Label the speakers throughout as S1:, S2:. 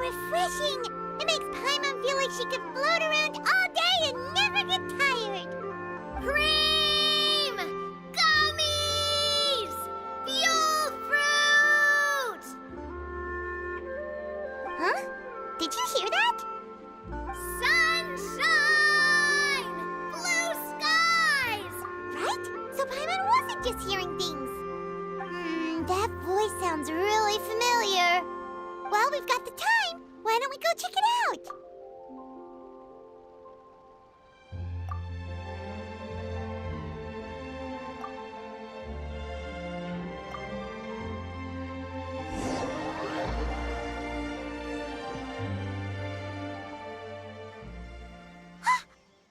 S1: refreshing! It makes Paimon feel like she could float around all day and never get tired! Cream! Gummies! Fuel fruit! Huh? Did you hear that? Sunshine! Blue skies! Right? So Paimon wasn't just hearing things. That voice sounds really familiar. Well, we've got the time. Why don't we go check it out?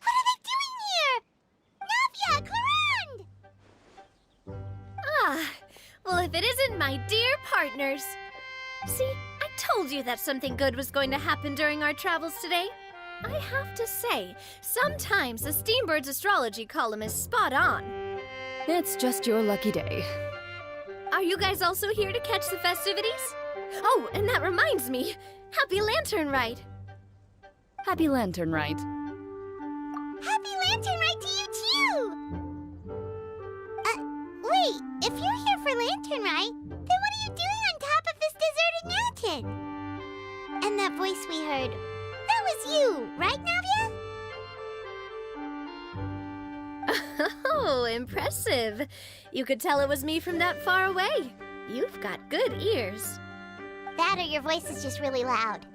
S1: What are they doing here? Navia, Clorinde!
S2: Well, if it isn't my dear partners. See, I told you that something good was going to happen during our travels today. I have to say, sometimes the Steambird's astrology column is spot on.
S3: It's just your lucky day.
S2: Are you guys also here to catch the festivities? Oh, and that reminds me. Happy Lantern Rite!
S3: Happy Lantern Rite.
S1: Happy Lantern Rite to you, too! Wait, if you're here for Lantern Rite, then what are you doing on top of this deserted mountain? And that voice we heard, that was you, right, Navia?
S2: Oh, impressive. You could tell it was me from that far away. You've got good ears.
S1: That or your voice is just really loud.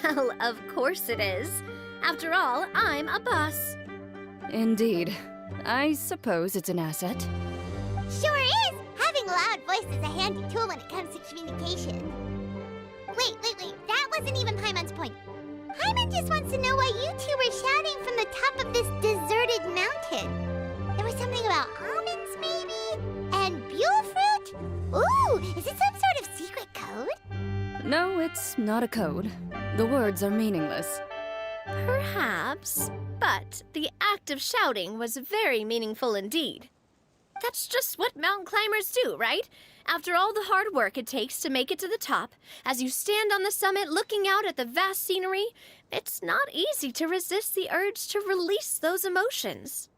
S2: Well, of course it is. After all, I'm a boss.
S3: Indeed. I suppose it's an asset.
S1: Sure is! Having a loud voice is a handy tool when it comes to communication. Wait. That wasn't even Paimon's point. Paimon just wants to know why you two were shouting from the top of this deserted mountain. There was something about almonds, maybe? And buell fruit? Ooh, is it some sort of secret code?
S3: No, it's not a code. The words are meaningless.
S2: Perhaps, but the act of shouting was very meaningful indeed. That's just what mountain climbers do, right? After all the hard work it takes to make it to the top, as you stand on the summit looking out at the vast scenery, it's not easy to resist the urge to release those emotions.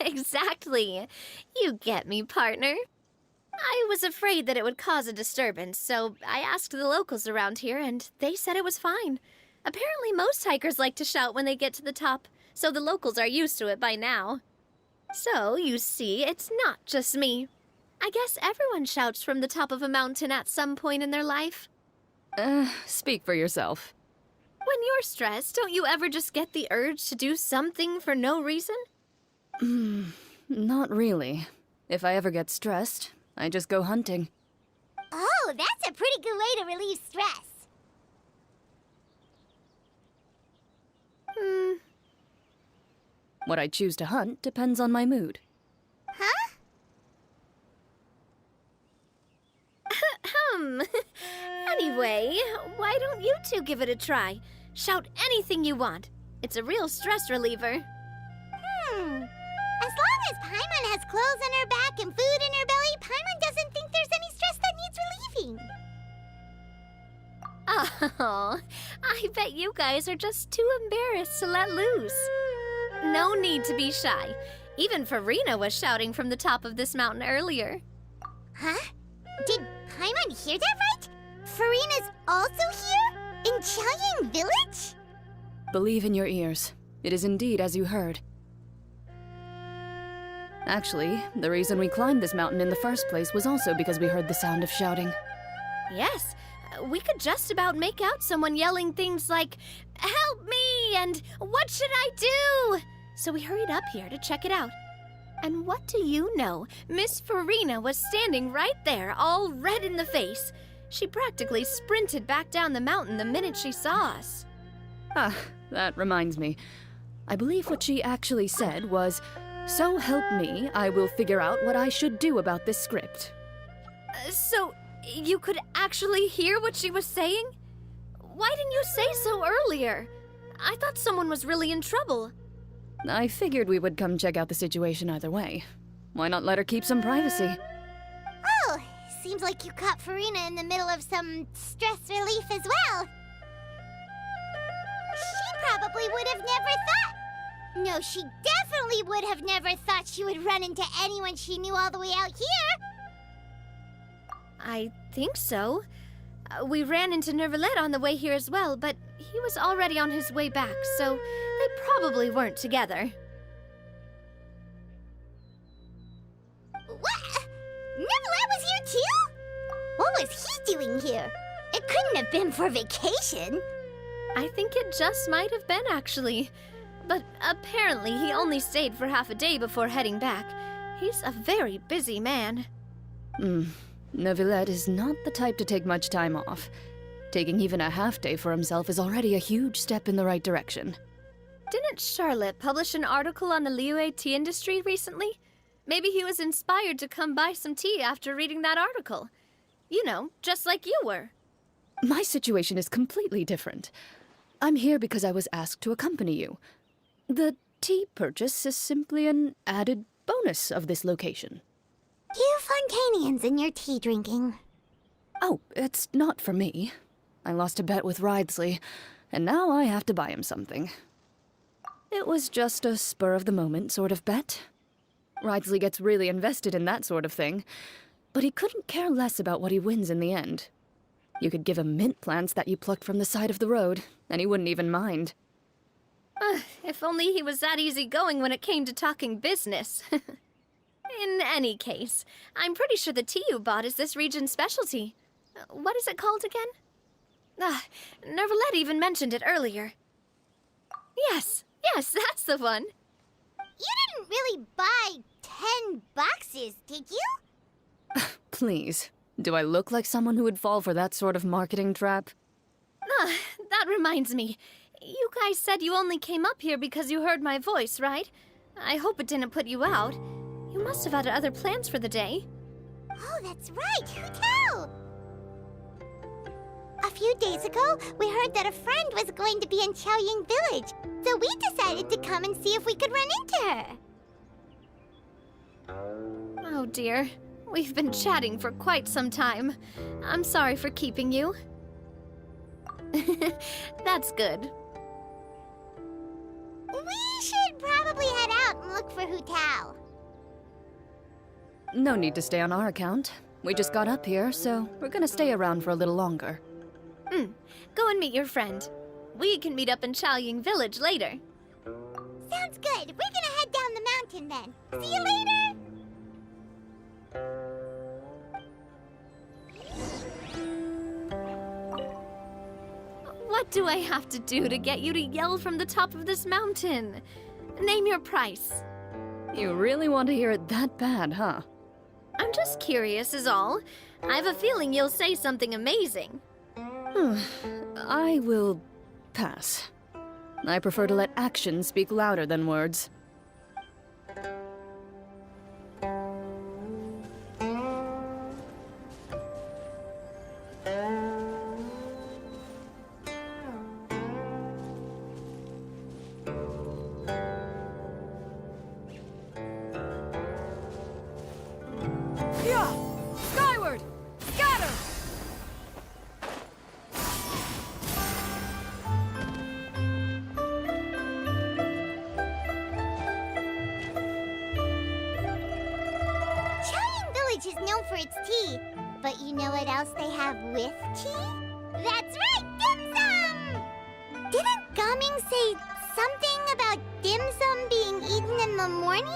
S2: Exactly. You get me, partner. I was afraid that it would cause a disturbance, so I asked the locals around here, and they said it was fine. Apparently most hikers like to shout when they get to the top, so the locals are used to it by now. So, you see, it's not just me. I guess everyone shouts from the top of a mountain at some point in their life.
S3: Speak for yourself.
S2: When you're stressed, don't you ever just get the urge to do something for no reason?
S3: Not really. If I ever get stressed, I just go hunting.
S1: Oh, that's a pretty good way to relieve stress.
S3: What I choose to hunt depends on my mood.
S1: Huh?
S2: Anyway, why don't you two give it a try? Shout anything you want. It's a real stress reliever.
S1: As long as Paimon has clothes on her back and food in her belly, Paimon doesn't think there's any stress that needs relieving.
S2: Oh, I bet you guys are just too embarrassed to let loose. No need to be shy. Even Furina was shouting from the top of this mountain earlier.
S1: Huh? Did Paimon hear that right? Furina's also here? In Qiaoying Village?
S3: Believe in your ears. It is indeed as you heard. Actually, the reason we climbed this mountain in the first place was also because we heard the sound of shouting.
S2: Yes, we could just about make out someone yelling things like, "Help me!" and "What should I do?" So we hurried up here to check it out. And what do you know? Miss Furina was standing right there, all red in the face. She practically sprinted back down the mountain the minute she saw us.
S3: Ah, that reminds me. I believe what she actually said was, "So help me, I will figure out what I should do about this script."
S2: So, you could actually hear what she was saying? Why didn't you say so earlier? I thought someone was really in trouble.
S3: I figured we would come check out the situation either way. Why not let her keep some privacy?
S1: Oh, seems like you caught Furina in the middle of some stress relief as well. She probably would have never thought... No, she definitely would have never thought she would run into anyone she knew all the way out here.
S2: I think so. We ran into Neuvillette on the way here as well, but he was already on his way back, so they probably weren't together.
S1: What? Neuvillette was here too? What was he doing here? It couldn't have been for vacation.
S2: I think it just might have been, actually. But apparently he only stayed for half a day before heading back. He's a very busy man.
S3: Neuvillette is not the type to take much time off. Taking even a half day for himself is already a huge step in the right direction.
S2: Didn't Charlotte publish an article on the Liyue tea industry recently? Maybe he was inspired to come buy some tea after reading that article. You know, just like you were.
S3: My situation is completely different. I'm here because I was asked to accompany you. The tea purchase is simply an added bonus of this location.
S1: You Fontanians and your tea drinking.
S3: Oh, it's not for me. I lost a bet with Wriothesley, and now I have to buy him something. It was just a spur-of-the-moment sort of bet. Wriothesley gets really invested in that sort of thing, but he couldn't care less about what he wins in the end. You could give him mint plants that you plucked from the side of the road, and he wouldn't even mind.
S2: If only he was that easygoing when it came to talking business. In any case, I'm pretty sure the tea you bought is this region's specialty. What is it called again? Neuvillette even mentioned it earlier. Yes, that's the one.
S1: You didn't really buy 10 boxes, did you?
S3: Please, do I look like someone who would fall for that sort of marketing trap?
S2: That reminds me. You guys said you only came up here because you heard my voice, right? I hope it didn't put you out. You must have had other plans for the day.
S1: Oh, that's right. Who tell? A few days ago, we heard that a friend was going to be in Qiaoying Village, so we decided to come and see if we could run into her.
S2: Oh dear. We've been chatting for quite some time. I'm sorry for keeping you. That's good.
S1: We should probably head out and look for Hu Tao.
S3: No need to stay on our account. We just got up here, so we're gonna stay around for a little longer.
S2: Go and meet your friend. We can meet up in Qiaoying Village later.
S1: Sounds good. We're gonna head down the mountain then. See you later!
S2: What do I have to do to get you to yell from the top of this mountain? Name your price.
S3: You really want to hear it that bad, huh?
S2: I'm just curious is all. I have a feeling you'll say something amazing.
S3: I will pass. I prefer to let actions speak louder than words.
S4: Skyward! Scatter!
S1: Qiaoying Village is known for its tea, but you know what else they have with tea? That's right, dim sum! Didn't Gaming say something about dim sum being eaten in the morning?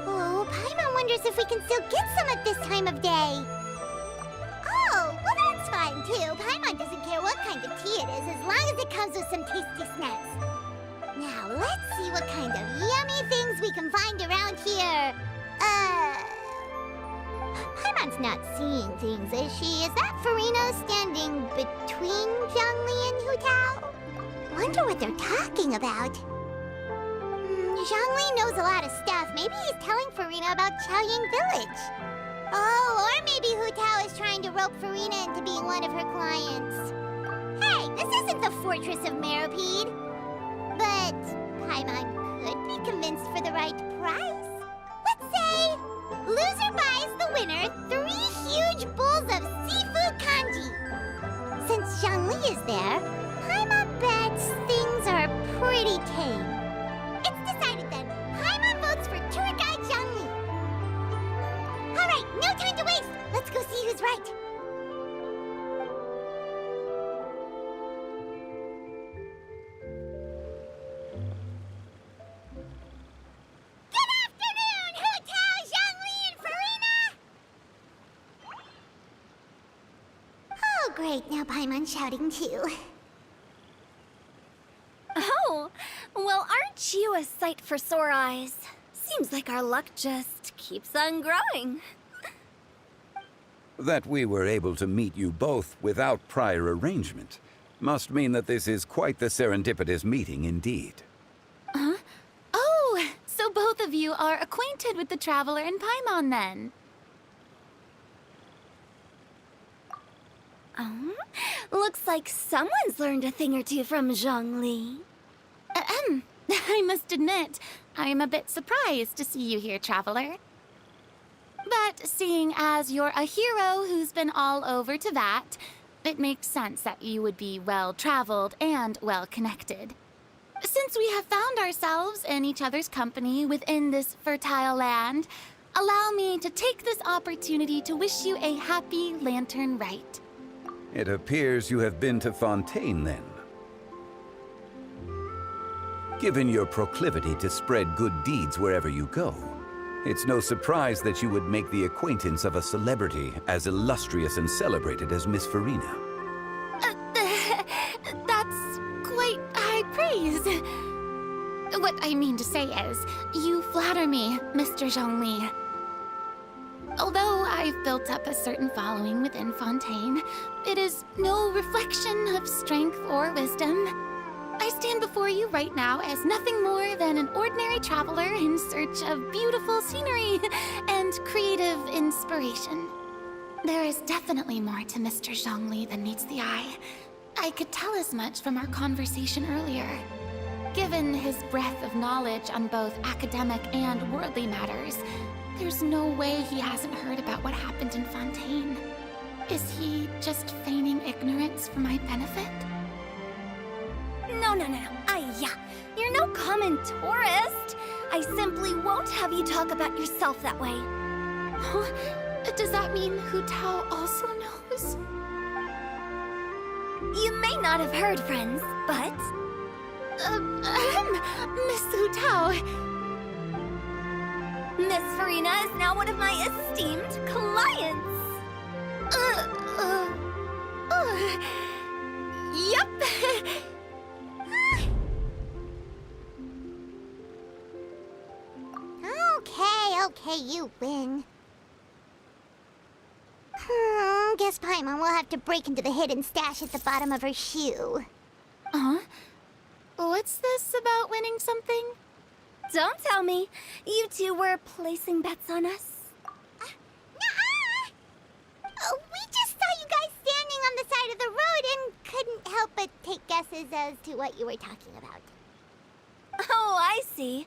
S1: Oh, Paimon wonders if we can still get some at this time of day. Oh, well that's fine too. Paimon doesn't care what kind of tea it is as long as it comes with some tasty snacks. Now, let's see what kind of yummy things we can find around here. Paimon's not seeing things, is she? Is that Furina standing between Zhongli and Hu Tao? Wonder what they're talking about. Zhongli knows a lot of stuff. Maybe he's telling Furina about Qiaoying Village. Oh, or maybe Hu Tao is trying to rope Furina into being one of her clients. Hey, this isn't the Fortress of Meropide. But Paimon could be convinced for the right price. Let's say Loser buys the winner 3 huge bowls of seafood kanji. Since Zhongli is there, Paimon bets things are pretty tame. It's decided then. Paimon votes for tour guide Zhongli. All right, no time to waste. Let's go see who's right. Good afternoon, Hu Tao, Zhongli, and Furina! Oh, great. Now Paimon's shouting too.
S2: Oh, well, aren't you a sight for sore eyes? Seems like our luck just keeps on growing.
S5: That we were able to meet you both without prior arrangement must mean that this is quite the serendipitous meeting indeed.
S6: Oh, so both of you are acquainted with the Traveler and Paimon then?
S2: Looks like someone's learned a thing or two from Zhongli.
S6: I must admit, I am a bit surprised to see you here, Traveler. But seeing as you're a hero who's been all over Teyvat, it makes sense that you would be well-traveled and well-connected. Since we have found ourselves in each other's company within this fertile land, allow me to take this opportunity to wish you a happy Lantern Rite.
S5: It appears you have been to Fontaine, then. Given your proclivity to spread good deeds wherever you go, it's no surprise that you would make the acquaintance of a celebrity as illustrious and celebrated as Miss Furina.
S6: That's quite high praise. What I mean to say is, you flatter me, Mr. Zhongli. Although I've built up a certain following within Fontaine, it is no reflection of strength or wisdom. I stand before you right now as nothing more than an ordinary traveler in search of beautiful scenery and creative inspiration. There is definitely more to Mr. Zhongli than meets the eye. I could tell as much from our conversation earlier. Given his breadth of knowledge on both academic and worldly matters, there's no way he hasn't heard about what happened in Fontaine. Is he just feigning ignorance for my benefit?
S2: No. You're no common tourist. I simply won't have you talk about yourself that way.
S6: Huh? Does that mean Hu Tao also knows?
S2: You may not have heard, friends, but...
S6: Miss Hu Tao.
S2: Miss Furina is now one of my esteemed clients.
S6: Yep.
S1: Okay, you win. Guess Paimon will have to break into the hidden stash at the bottom of her shoe.
S6: What's this about winning something?
S2: Don't tell me. You two were placing bets on us.
S1: Nuh-uh! We just saw you guys standing on the side of the road and couldn't help but take guesses as to what you were talking about.
S2: Oh, I see.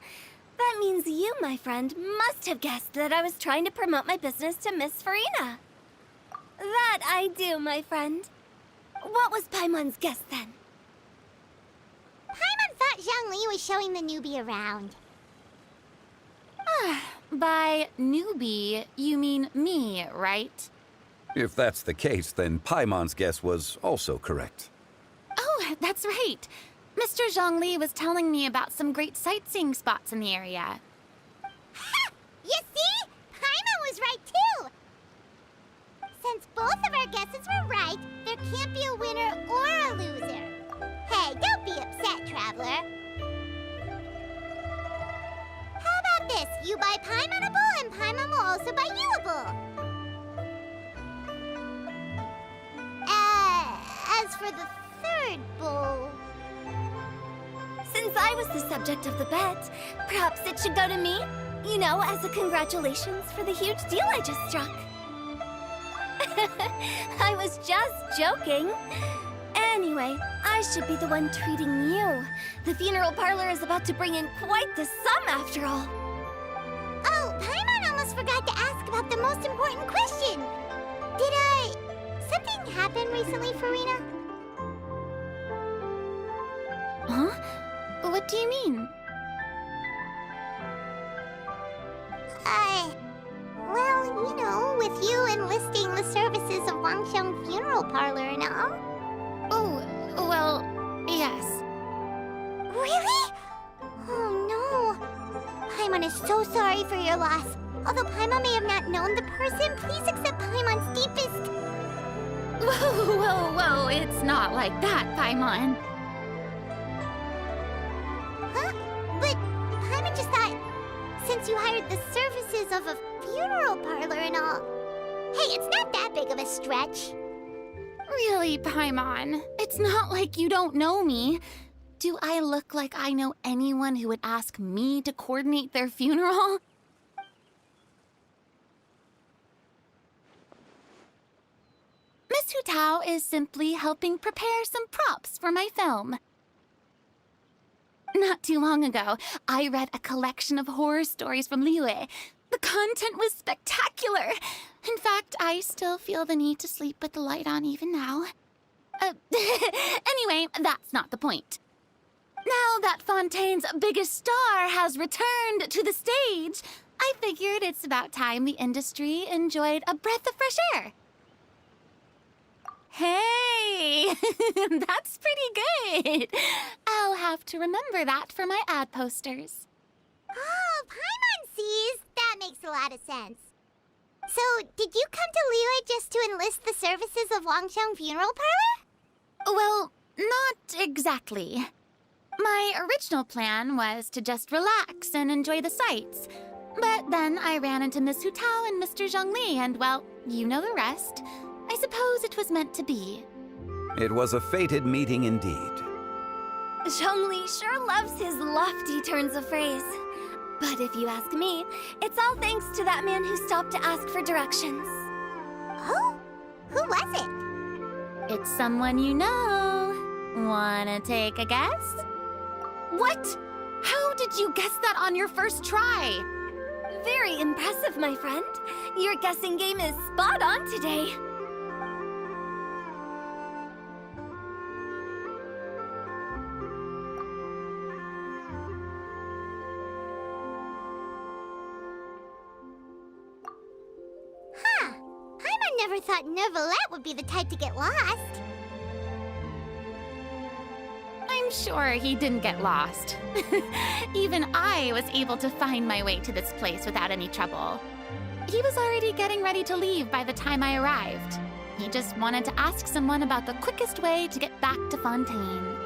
S2: That means you, my friend, must have guessed that I was trying to promote my business to Miss Furina. That I do, my friend. What was Paimon's guess then?
S1: Paimon thought Zhongli was showing the newbie around.
S6: By newbie, you mean me, right?
S5: If that's the case, then Paimon's guess was also correct.
S6: Oh, that's right. Mr. Zhongli was telling me about some great sightseeing spots in the area.
S1: Ha! You see? Paimon was right too! Since both of our guesses were right, there can't be a winner or a loser. Hey, don't be upset, Traveler. How about this? You buy Paimon a bowl, and Paimon will also buy you a bowl. As for the third bowl...
S2: Since I was the subject of the bet, perhaps it should go to me? You know, as a congratulations for the huge deal I just struck. I was just joking. Anyway, I should be the one treating you. The funeral parlor is about to bring in quite the sum after all.
S1: Oh, Paimon almost forgot to ask about the most important question. Did, something happen recently, Furina?
S6: Huh? What do you mean?
S1: Well, you know, with you enlisting the services of Wangsheng Funeral Parlor and all.
S6: Oh, well, yes.
S1: Really? Oh no. Paimon is so sorry for your loss. Although Paimon may have not known the person, please accept Paimon's deepest...
S6: Whoa, it's not like that, Paimon.
S1: Huh? But Paimon just thought, since you hired the services of a funeral parlor and all... Hey, it's not that big of a stretch.
S6: Really, Paimon? It's not like you don't know me. Do I look like I know anyone who would ask me to coordinate their funeral? Miss Hu Tao is simply helping prepare some props for my film. Not too long ago, I read a collection of horror stories from Liyue. The content was spectacular. In fact, I still feel the need to sleep with the light on even now. Anyway, that's not the point. Now that Fontaine's biggest star has returned to the stage, I figured it's about time the industry enjoyed a breath of fresh air. Hey, that's pretty good. I'll have to remember that for my ad posters.
S1: Oh, Paimon sees. That makes a lot of sense. So, did you come to Liyue just to enlist the services of Wangsheng Funeral Parlor?
S6: Well, not exactly. My original plan was to just relax and enjoy the sights. But then I ran into Miss Hu Tao and Mr. Zhongli, and well, you know the rest. I suppose it was meant to be.
S5: It was a fated meeting indeed.
S2: Zhongli sure loves his lofty turns of phrase. But if you ask me, it's all thanks to that man who stopped to ask for directions.
S1: Oh? Who was it?
S6: It's someone you know. Wanna take a guess? What? How did you guess that on your first try?
S2: Very impressive, my friend. Your guessing game is spot on today.
S1: Huh. Paimon never thought Neuvillette would be the type to get lost.
S6: I'm sure he didn't get lost. Even I was able to find my way to this place without any trouble. He was already getting ready to leave by the time I arrived. He just wanted to ask someone about the quickest way to get back to Fontaine.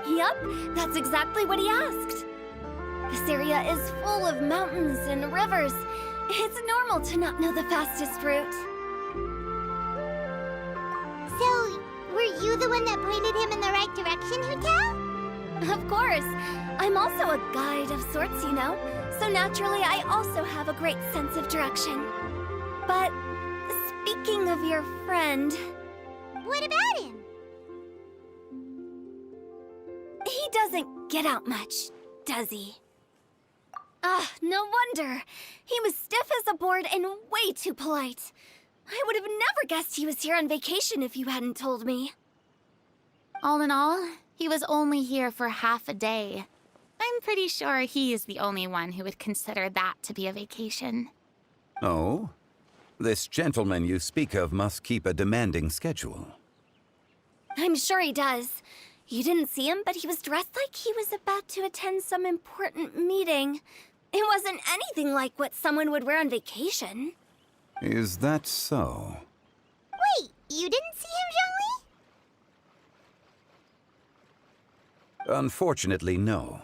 S2: Yup, that's exactly what he asked. This area is full of mountains and rivers. It's normal to not know the fastest route.
S1: So, were you the one that pointed him in the right direction, Hu Tao?
S2: Of course. I'm also a guide of sorts, you know. So naturally, I also have a great sense of direction. But speaking of your friend...
S1: What about him?
S2: He doesn't get out much, does he? Ah, no wonder. He was stiff as a board and way too polite. I would have never guessed he was here on vacation if you hadn't told me.
S6: All in all, he was only here for half a day. I'm pretty sure he is the only one who would consider that to be a vacation.
S5: Oh? This gentleman you speak of must keep a demanding schedule.
S2: I'm sure he does. You didn't see him, but he was dressed like he was about to attend some important meeting. It wasn't anything like what someone would wear on vacation.
S5: Is that so?
S1: Wait, you didn't see him, Zhongli?
S5: Unfortunately, no.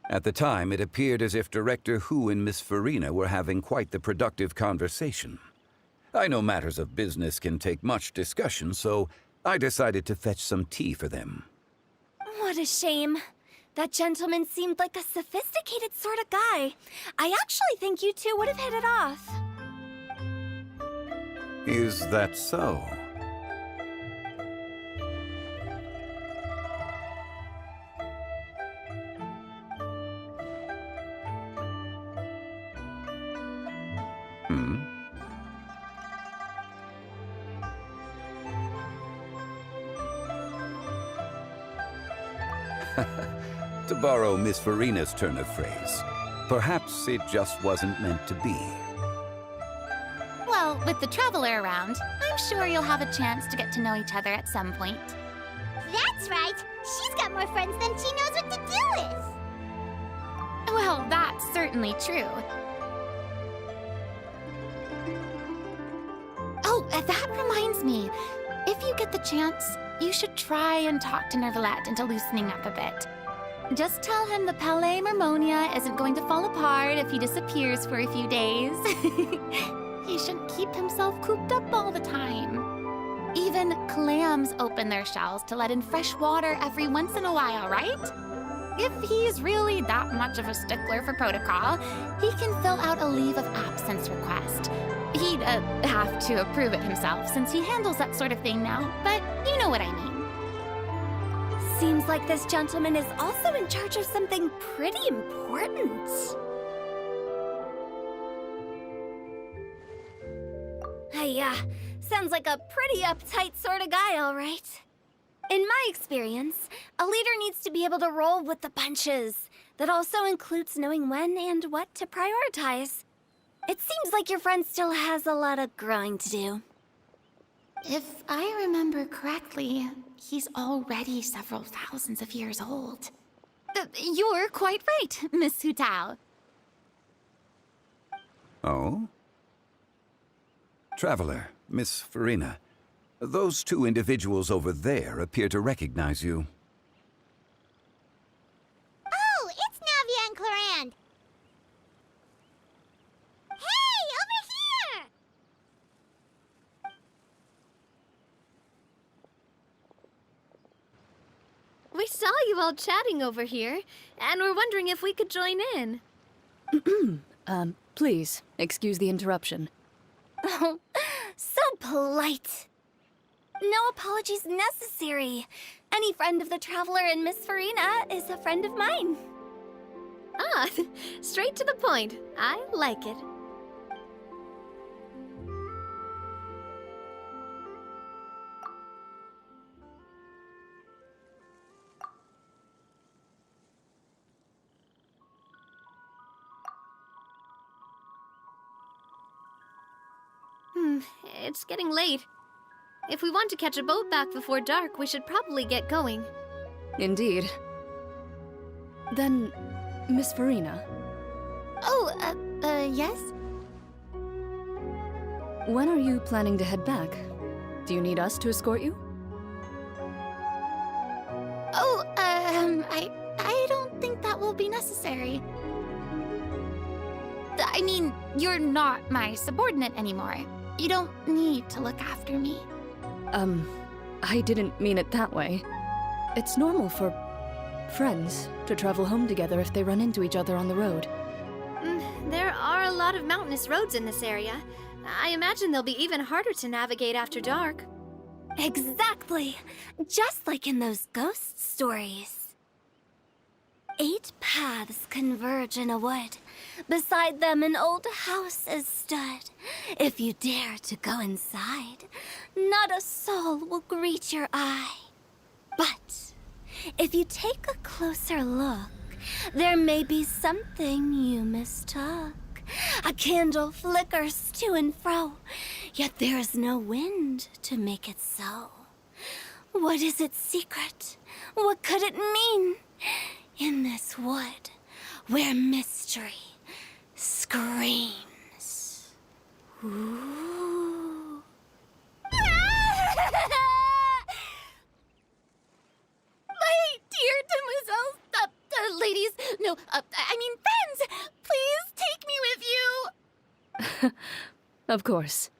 S5: At the time, it appeared as if Director Hu and Miss Furina were having quite the productive conversation. I know matters of business can take much discussion, so I decided to fetch some tea for them.
S2: What a shame. That gentleman seemed like a sophisticated sort of guy. I actually think you two would have hit it off.
S5: Is that so? To borrow Miss Furina's turn of phrase, perhaps it just wasn't meant to be.
S6: Well, with the Traveler around, I'm sure you'll have a chance to get to know each other at some point.
S1: That's right. She's got more friends than she knows what to do with.
S6: Well, that's certainly true. Oh, that reminds me. If you get the chance, you should try and talk to Neuvillette into loosening up a bit. Just tell him the Palais Mermonia isn't going to fall apart if he disappears for a few days. He shouldn't keep himself cooped up all the time. Even clams open their shells to let in fresh water every once in a while, right? If he's really that much of a stickler for protocol, he can fill out a leave of absence request. He'd have to approve it himself since he handles that sort of thing now, but you know what I mean.
S2: Seems like this gentleman is also in charge of something pretty important. Yeah, sounds like a pretty uptight sort of guy, all right. In my experience, a leader needs to be able to roll with the punches. That also includes knowing when and what to prioritize. It seems like your friend still has a lot of growing to do.
S6: If I remember correctly, he's already several thousands of years old. You're quite right, Miss Hu Tao.
S5: Oh? Traveler, Miss Furina, those two individuals over there appear to recognize you.
S1: Oh, it's Navia and Clorinde. Hey, over here!
S2: We saw you all chatting over here, and we're wondering if we could join in.
S3: Please, excuse the interruption.
S2: Oh, so polite. No apologies necessary. Any friend of the Traveler and Miss Furina is a friend of mine. Ah, straight to the point. I like it. It's getting late. If we want to catch a boat back before dark, we should probably get going.
S3: Indeed. Then, Miss Furina,
S6: Oh, yes?
S3: when are you planning to head back? Do you need us to escort you?
S6: Oh, I don't think that will be necessary. I mean, you're not my subordinate anymore. You don't need to look after me.
S3: I didn't mean it that way. It's normal for friends to travel home together if they run into each other on the road.
S2: There are a lot of mountainous roads in this area. I imagine they'll be even harder to navigate after dark. Exactly! Just like in those ghost stories. 8 paths converge in a wood. Beside them an old house is stood. If you dare to go inside, not a soul will greet your eye. But if you take a closer look, there may be something you mistook. A candle flickers to and fro, yet there is no wind to make it so. What is its secret? What could it mean? In this wood, where mystery screams. Ooh.
S6: My dear demoiselles, ladies, no, I mean friends, please take me with you.
S3: Of course.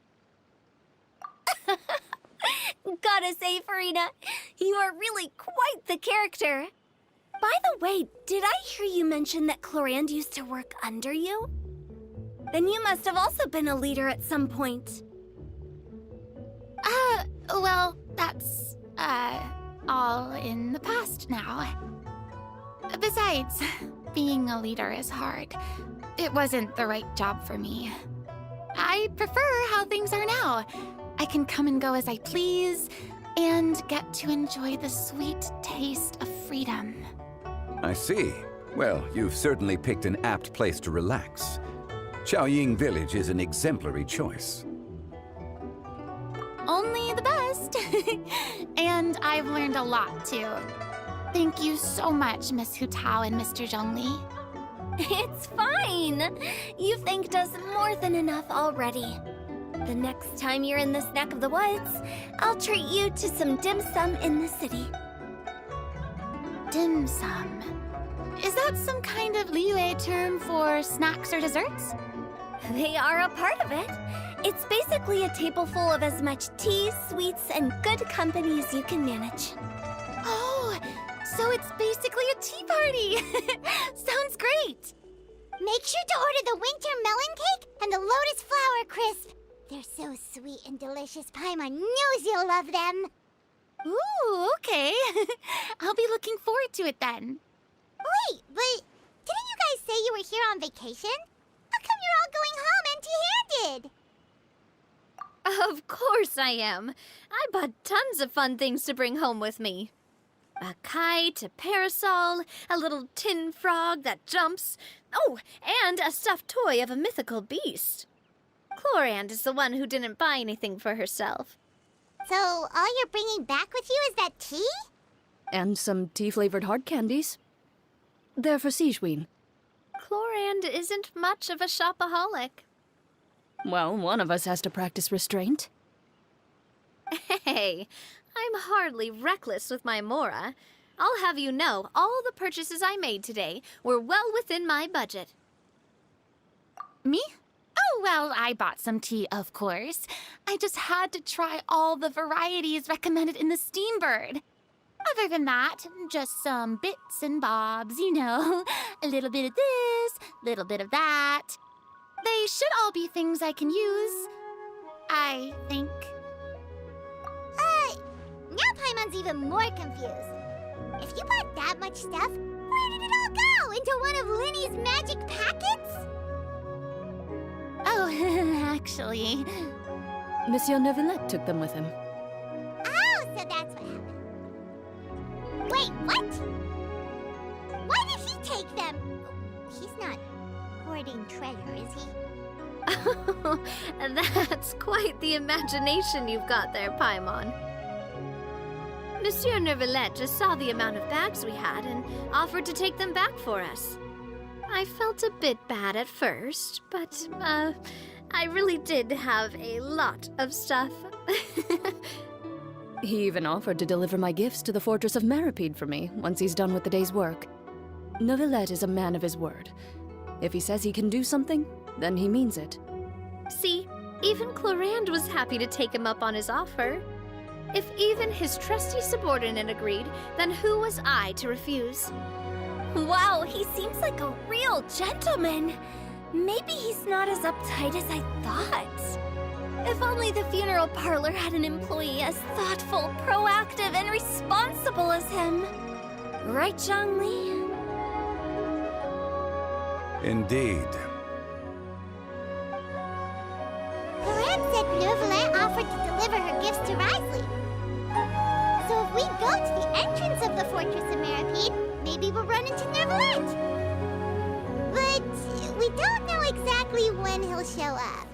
S2: Gotta say, Furina, you are really quite the character. By the way, did I hear you mention that Clorinde used to work under you? Then you must have also been a leader at some point.
S6: Well, that's, all in the past now. Besides, being a leader is hard. It wasn't the right job for me. I prefer how things are now. I can come and go as I please, and get to enjoy the sweet taste of freedom.
S5: I see. Well, you've certainly picked an apt place to relax. Qiaoying Village is an exemplary choice.
S6: Only the best. And I've learned a lot, too. Thank you so much, Miss Hu Tao and Mr. Zhongli.
S2: It's fine. You've thanked us more than enough already. The next time you're in this neck of the woods, I'll treat you to some dim sum in the city.
S6: Dim sum. Is that some kind of Liyue term for snacks or desserts?
S2: They are a part of it. It's basically a table full of as much tea, sweets, and good company as you can manage.
S6: Oh, so it's basically a tea party. Sounds great.
S1: Make sure to order the winter melon cake and the lotus flower crisp. They're so sweet and delicious. Paimon knows you'll love them.
S6: Ooh, okay. I'll be looking forward to it then.
S1: Wait, but didn't you guys say you were here on vacation? How come you're all going home empty-handed?
S2: Of course I am. I bought tons of fun things to bring home with me. A kite, a parasol, a little tin frog that jumps. Oh, and a stuffed toy of a mythical beast. Clorinde is the one who didn't buy anything for herself.
S1: So all you're bringing back with you is that tea?
S3: And some tea-flavored hard candies. They're for Sigewinne.
S2: Clorinde isn't much of a shopaholic.
S3: Well, one of us has to practice restraint.
S2: Hey, I'm hardly reckless with my Mora. I'll have you know, all the purchases I made today were well within my budget.
S6: Me? Oh, well, I bought some tea, of course. I just had to try all the varieties recommended in the Steambird. Other than that, just some bits and bobs, you know. A little bit of this, little bit of that. They should all be things I can use, I think.
S1: Now Paimon's even more confused. If you bought that much stuff, where did it all go? Into one of Linny's magic packets?
S6: Oh, actually...
S3: Monsieur Neuvillette took them with him.
S1: Oh, so that's what happened. Wait, what? Why did he take them? He's not hoarding treasure, is he?
S2: That's quite the imagination you've got there, Paimon. Monsieur Neuvillette just saw the amount of bags we had and offered to take them back for us. I felt a bit bad at first, but, I really did have a lot of stuff.
S3: He even offered to deliver my gifts to the Fortress of Meripede for me once he's done with the day's work. Neuvillette is a man of his word. If he says he can do something, then he means it.
S2: See, even Clorinde was happy to take him up on his offer. If even his trusty subordinate agreed, then who was I to refuse?
S7: Wow, he seems like a real gentleman. Maybe he's not as uptight as I thought. If only the funeral parlor had an employee as thoughtful, proactive, and responsible as him. Right, Zhongli?
S5: Indeed.
S1: Clorinde said Neuvillette offered to deliver her gifts to Wriothesley. So if we go to the entrance of the Fortress of Meripede, maybe we'll run into Neuvillette. But we don't know exactly when he'll show up.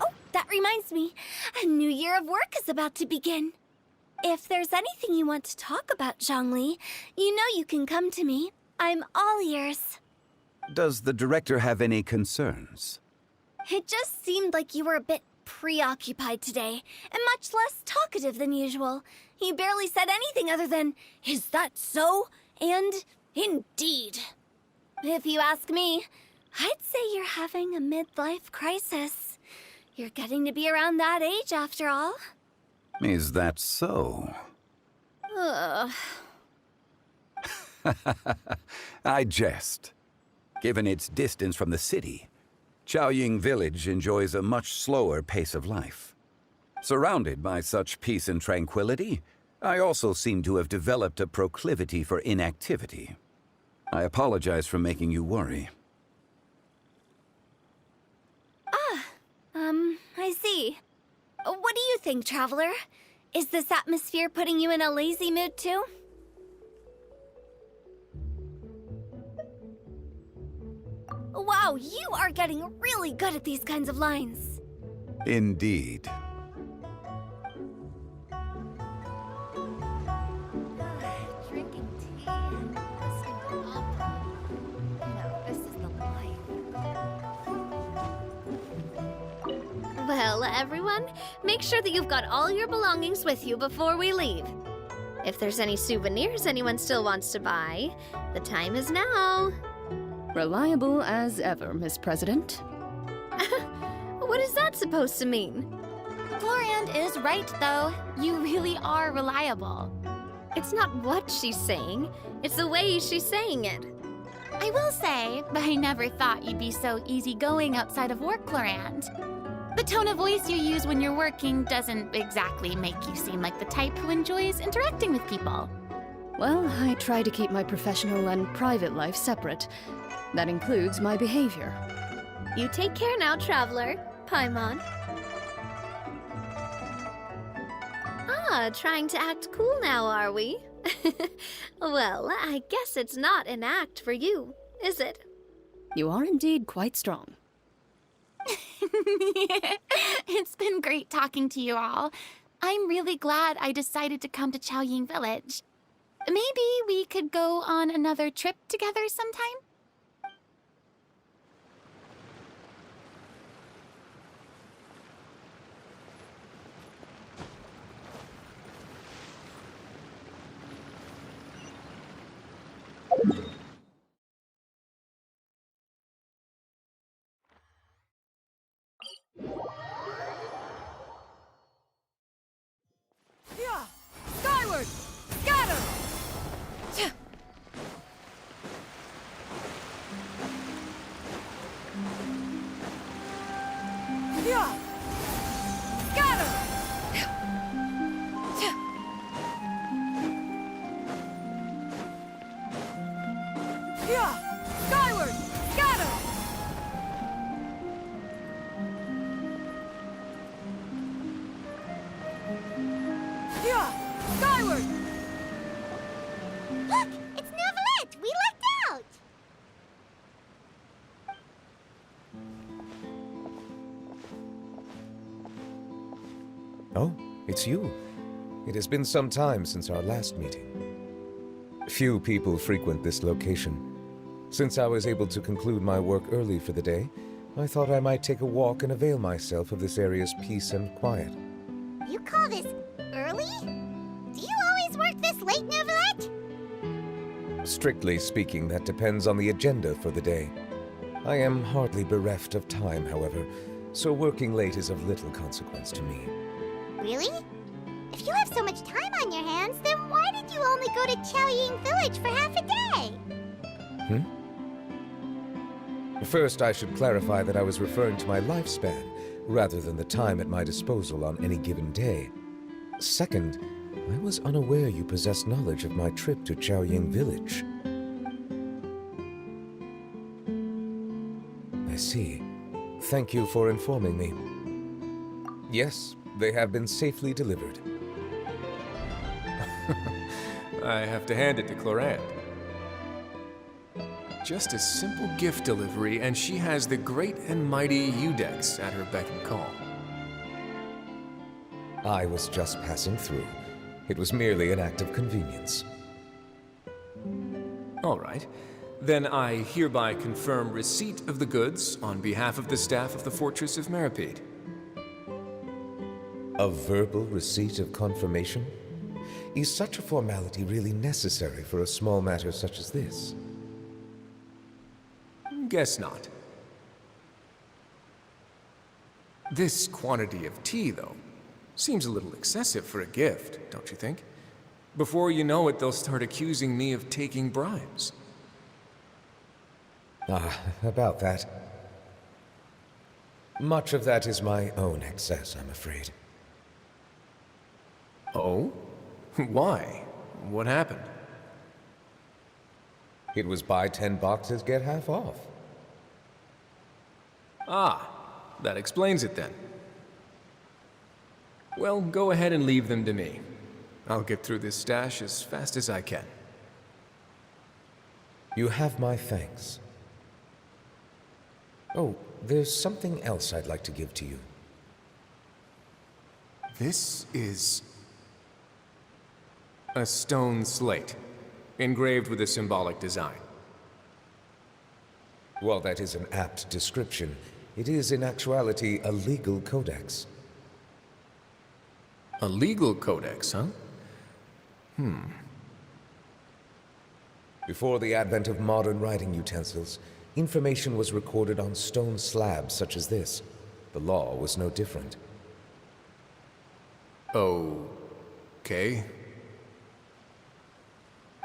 S7: Oh, that reminds me. A new year of work is about to begin. If there's anything you want to talk about, Zhongli, you know you can come to me. I'm all ears.
S5: Does the director have any concerns?
S7: It just seemed like you were a bit preoccupied today, and much less talkative than usual. He barely said anything other than, "Is that so?" and "Indeed." If you ask me, I'd say you're having a midlife crisis. You're getting to be around that age after all.
S5: Is that so?
S2: Ugh.
S5: I jest. Given its distance from the city, Qiaoying Village enjoys a much slower pace of life. Surrounded by such peace and tranquility, I also seem to have developed a proclivity for inactivity. I apologize for making you worry.
S7: I see. What do you think, Traveler? Is this atmosphere putting you in a lazy mood too? Wow, you are getting really good at these kinds of lines.
S5: Indeed.
S6: Drinking tea and listening to opera. No, this is the life.
S2: Well, everyone, make sure that you've got all your belongings with you before we leave. If there's any souvenirs anyone still wants to buy, the time is now.
S3: Reliable as ever, Miss President.
S2: What is that supposed to mean?
S6: Clorinde is right, though. You really are reliable.
S2: It's not what she's saying, it's the way she's saying it.
S6: I will say, I never thought you'd be so easygoing outside of work, Clorinde. The tone of voice you use when you're working doesn't exactly make you seem like the type who enjoys interacting with people.
S3: Well, I try to keep my professional and private life separate. That includes my behavior.
S2: You take care now, traveler. Paimon. Ah, trying to act cool now, are we? Well, I guess it's not an act for you, is it?
S3: You are indeed quite strong.
S6: It's been great talking to you all. I'm really glad I decided to come to Chaoying Village. Maybe we could go on another trip together sometime?
S4: Yeah! Skyward! Scatter! Yeah! Scatter! Yeah! Skyward! Scatter! Yeah! Skyward!
S1: Look! It's Neuvillette! We lucked out!
S8: Oh, it's you. It has been some time since our last meeting. Few people frequent this location. Since I was able to conclude my work early for the day, I thought I might take a walk and avail myself of this area's peace and quiet.
S1: You call this early? Do you always work this late, Neuvillette?
S8: Strictly speaking, that depends on the agenda for the day. I am hardly bereft of time, however, so working late is of little consequence to me.
S1: Really? If you have so much time on your hands, then why did you only go to Chaoying Village for half a day?
S8: First, I should clarify that I was referring to my lifespan, rather than the time at my disposal on any given day. Second, I was unaware you possessed knowledge of my trip to Chaoying Village. I see. Thank you for informing me. Yes, they have been safely delivered.
S9: I have to hand it to Clorinde. Just a simple gift delivery, and she has the great and mighty Udex at her beck and call.
S8: I was just passing through. It was merely an act of convenience.
S9: All right. Then I hereby confirm receipt of the goods on behalf of the staff of the Fortress of Meripede.
S8: A verbal receipt of confirmation? Is such a formality really necessary for a small matter such as this?
S9: Guess not. This quantity of tea, though, seems a little excessive for a gift, don't you think? Before you know it, they'll start accusing me of taking bribes.
S8: Ah, about that. Much of that is my own excess, I'm afraid.
S9: Oh? Why? What happened?
S8: It was buy 10 boxes, get half off.
S9: Ah, that explains it then. Well, go ahead and leave them to me. I'll get through this stash as fast as I can.
S8: You have my thanks. Oh, there's something else I'd like to give to you.
S9: This is a stone slate, engraved with a symbolic design.
S8: While that is an apt description, it is in actuality a legal codex.
S9: A legal codex, huh?
S8: Before the advent of modern writing utensils, information was recorded on stone slabs such as this. The law was no different.
S9: Okay.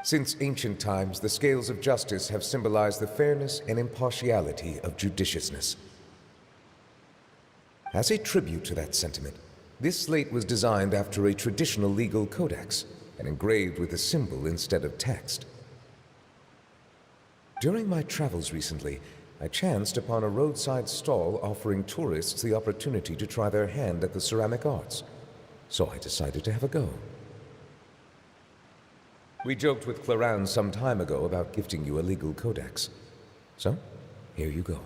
S8: Since ancient times, the scales of justice have symbolized the fairness and impartiality of judiciousness. As a tribute to that sentiment, this slate was designed after a traditional legal codex and engraved with a symbol instead of text. During my travels recently, I chanced upon a roadside stall offering tourists the opportunity to try their hand at the ceramic arts, so I decided to have a go. We joked with Clorinde some time ago about gifting you a legal codex. So, here you go.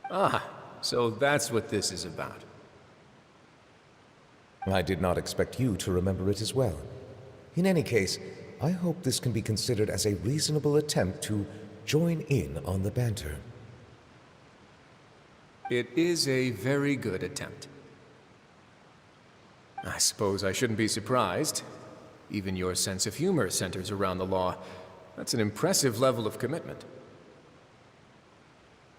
S9: Ah, so that's what this is about.
S8: I did not expect you to remember it as well. In any case, I hope this can be considered as a reasonable attempt to join in on the banter.
S9: It is a very good attempt. I suppose I shouldn't be surprised. Even your sense of humor centers around the law. That's an impressive level of commitment.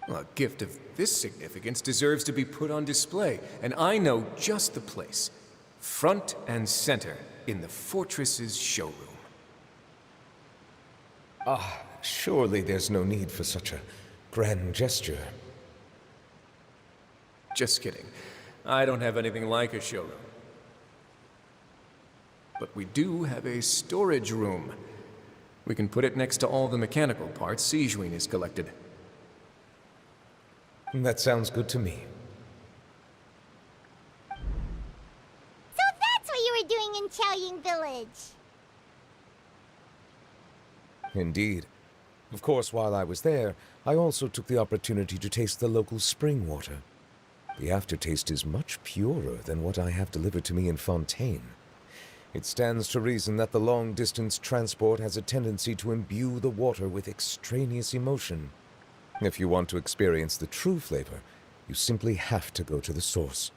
S9: A gift of this significance deserves to be put on display, and I know just the place. Front and center in the fortress's showroom.
S8: Surely there's no need for such a grand gesture.
S9: Just kidding. I don't have anything like a showroom. But we do have a storage room. We can put it next to all the mechanical parts Sijouin has collected.
S8: That sounds good to me.
S1: So that's what you were doing in Chaoying Village.
S8: Indeed. Of course, while I was there, I also took the opportunity to taste the local spring water. The aftertaste is much purer than what I have delivered to me in Fontaine. It stands to reason that the long-distance transport has a tendency to imbue the water with extraneous emotion. If you want to experience the true flavor, you simply have to go to the source.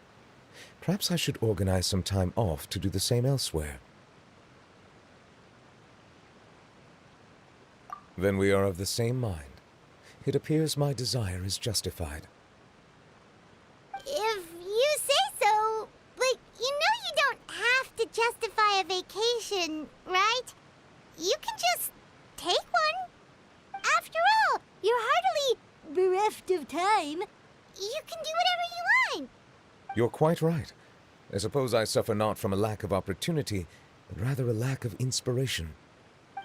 S8: Perhaps I should organize some time off to do the same elsewhere. Then we are of the same mind. It appears my desire is justified.
S1: If you say so, but you know you don't have to justify a vacation, right? You can just take one. After all, you're hardly bereft of time. You can do whatever you want.
S8: You're quite right. I suppose I suffer not from a lack of opportunity, but rather a lack of inspiration.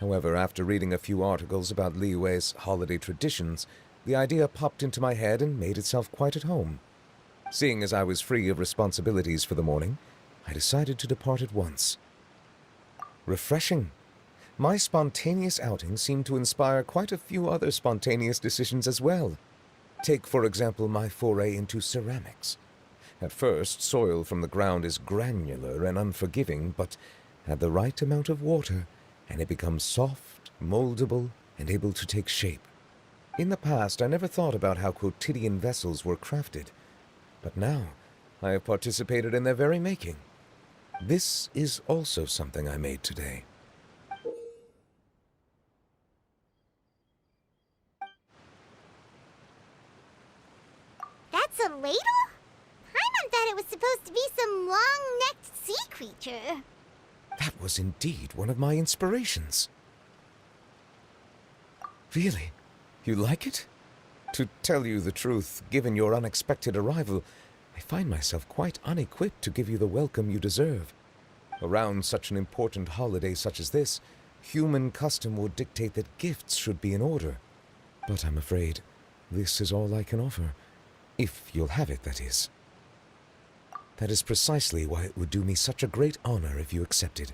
S8: However, after reading a few articles about Liyue's holiday traditions, the idea popped into my head and made itself quite at home. Seeing as I was free of responsibilities for the morning, I decided to depart at once. Refreshing. My spontaneous outing seemed to inspire quite a few other spontaneous decisions as well. Take, for example, my foray into ceramics. At first, soil from the ground is granular and unforgiving, but add the right amount of water, and it becomes soft, moldable, and able to take shape. In the past, I never thought about how quotidian vessels were crafted, but now I have participated in their very making. This is also something I made today.
S1: That's a ladle? Paimon thought it was supposed to be some long-necked sea creature.
S8: That was indeed one of my inspirations. Really? You like it? To tell you the truth, given your unexpected arrival, I find myself quite unequipped to give you the welcome you deserve. Around such an important holiday such as this, human custom would dictate that gifts should be in order. But I'm afraid this is all I can offer. If you'll have it, that is. That is precisely why it would do me such a great honor if you accepted.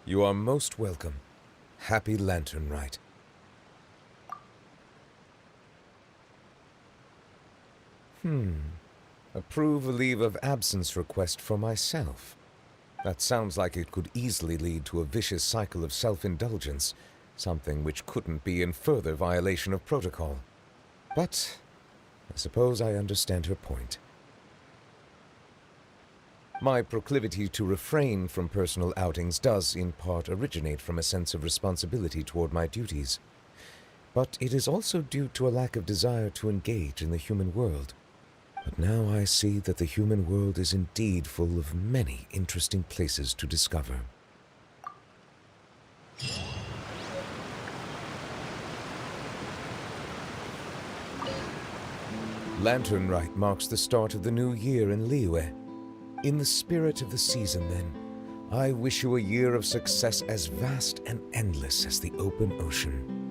S8: You are most welcome. Happy Lantern Rite. Approve a leave of absence request for myself. That sounds like it could easily lead to a vicious cycle of self-indulgence, something which couldn't be in further violation of protocol. But I suppose I understand her point. My proclivity to refrain from personal outings does, in part, originate from a sense of responsibility toward my duties. But it is also due to a lack of desire to engage in the human world. But now I see that the human world is indeed full of many interesting places to discover. Lantern Rite marks the start of the new year in Liyue. In the spirit of the season, then, I wish you a year of success as vast and endless as the open ocean.